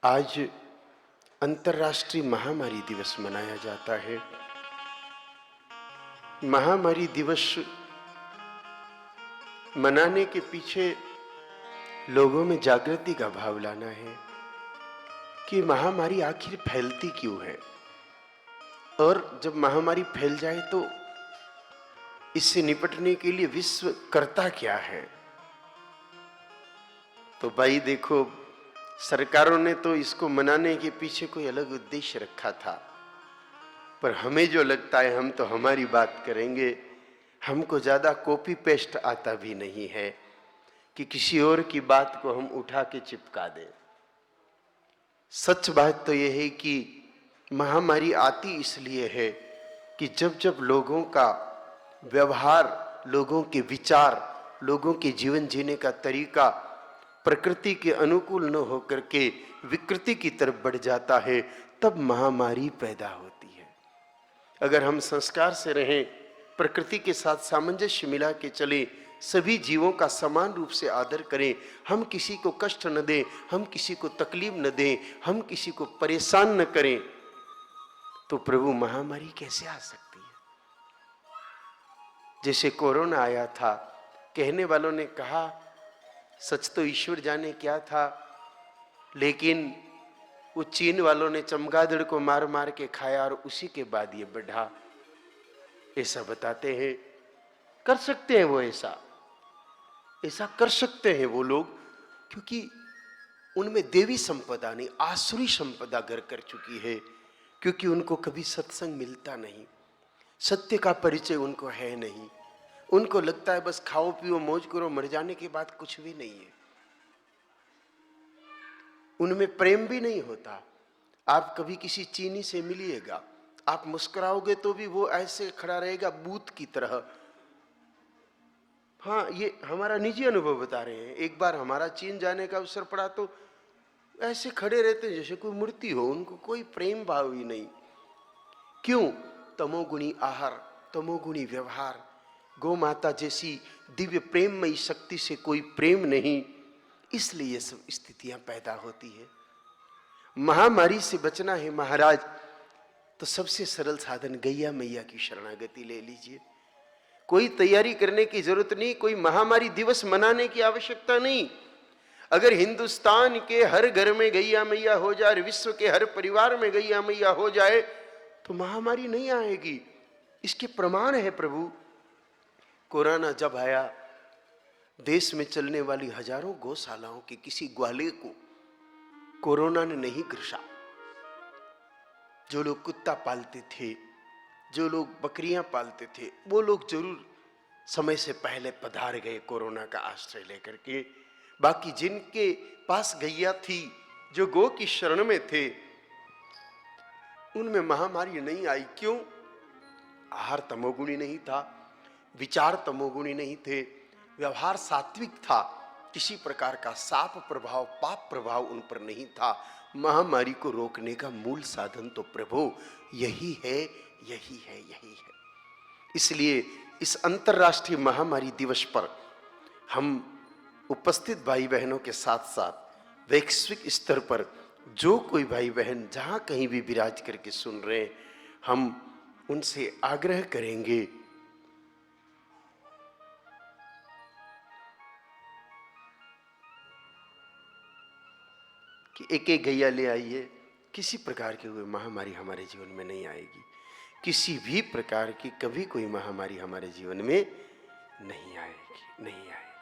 आज अंतर्राष्ट्रीय महामारी दिवस मनाया जाता है। महामारी दिवस मनाने के पीछे लोगों में जागृति का भाव लाना है कि महामारी आखिर फैलती क्यों है, और जब महामारी फैल जाए तो इससे निपटने के लिए विश्व करता क्या है। तो भाई देखो, सरकारों ने तो इसको मनाने के पीछे कोई अलग उद्देश्य रखा था, पर हमें जो लगता है हम तो हमारी बात करेंगे। हमको ज्यादा कॉपी पेस्ट आता भी नहीं है कि किसी और की बात को हम उठा के चिपका दें। सच बात तो यह है कि महामारी आती इसलिए है कि जब जब लोगों का व्यवहार, लोगों के विचार, लोगों के जीवन जीने का तरीका प्रकृति के अनुकूल न होकर के विकृति की तरफ बढ़ जाता है, तब महामारी पैदा होती है। अगर हम संस्कार से रहें, प्रकृति के साथ सामंजस्य मिला के चले, सभी जीवों का समान रूप से आदर करें, हम किसी को कष्ट न दें, हम किसी को तकलीफ न दें, हम किसी को परेशान न करें, तो प्रभु महामारी कैसे आ सकती है। जैसे कोरोना आया था, कहने वालों ने कहा सच तो ईश्वर जाने क्या था, लेकिन वो चीन वालों ने चमगादड़ को मार मार के खाया और उसी के बाद ये बढ़ा, ऐसा बताते हैं। कर सकते हैं वो ऐसा कर सकते हैं वो लोग, क्योंकि उनमें देवी संपदा नहीं, आसुरी संपदा घर कर चुकी है, क्योंकि उनको कभी सत्संग मिलता नहीं, सत्य का परिचय उनको है नहीं। उनको लगता है बस खाओ पियो मौज करो, मर जाने के बाद कुछ भी नहीं है। उनमें प्रेम भी नहीं होता। आप कभी किसी चीनी से मिलिएगा, आप मुस्कुराओगे तो भी वो ऐसे खड़ा रहेगा बूत की तरह। हाँ, ये हमारा निजी अनुभव बता रहे हैं। एक बार हमारा चीन जाने का अवसर पड़ा तो ऐसे खड़े रहते जैसे कोई मूर्ति हो, उनको कोई प्रेम भाव ही नहीं। क्यों? तमोगुणी आहार, तमोगुणी व्यवहार, गौ माता जैसी दिव्य प्रेममयी शक्ति से कोई प्रेम नहीं, इसलिए ये सब स्थितियां पैदा होती है। महामारी से बचना है महाराज, तो सबसे सरल साधन गैया मैया की शरणागति ले लीजिए। कोई तैयारी करने की जरूरत नहीं, कोई महामारी दिवस मनाने की आवश्यकता नहीं। अगर हिंदुस्तान के हर घर में गैया मैया हो जाए, विश्व के हर परिवार में गैया मैया हो जाए, तो महामारी नहीं आएगी। इसके प्रमाण है प्रभु। कोरोना जब आया, देश में चलने वाली हजारों गौशालाओं के किसी ग्वाले को कोरोना ने नहीं ग्रसा। जो लोग कुत्ता पालते थे, जो लोग बकरियां पालते थे, वो लोग जरूर समय से पहले पधार गए कोरोना का आश्रय लेकर के। बाकी जिनके पास गैया थी, जो गौ की शरण में थे, उनमें महामारी नहीं आई। क्यों? आहार तमोगुणी नहीं था, विचार तमोगुणी नहीं थे, व्यवहार सात्विक था, किसी प्रकार का साप प्रभाव, पाप प्रभाव उन पर नहीं था। महामारी को रोकने का मूल साधन तो प्रभु यही है, यही है, यही है। इसलिए इस अंतर्राष्ट्रीय महामारी दिवस पर हम उपस्थित भाई बहनों के साथ साथ वैश्विक स्तर पर जो कोई भाई बहन जहां कहीं भी विराज करके सुन रहे हैं, हम उनसे आग्रह करेंगे कि एक एक गैया ले आइए। किसी प्रकार की कोई महामारी हमारे जीवन में नहीं आएगी। किसी भी प्रकार की कभी कोई महामारी हमारे जीवन में नहीं आएगी, नहीं आएगी।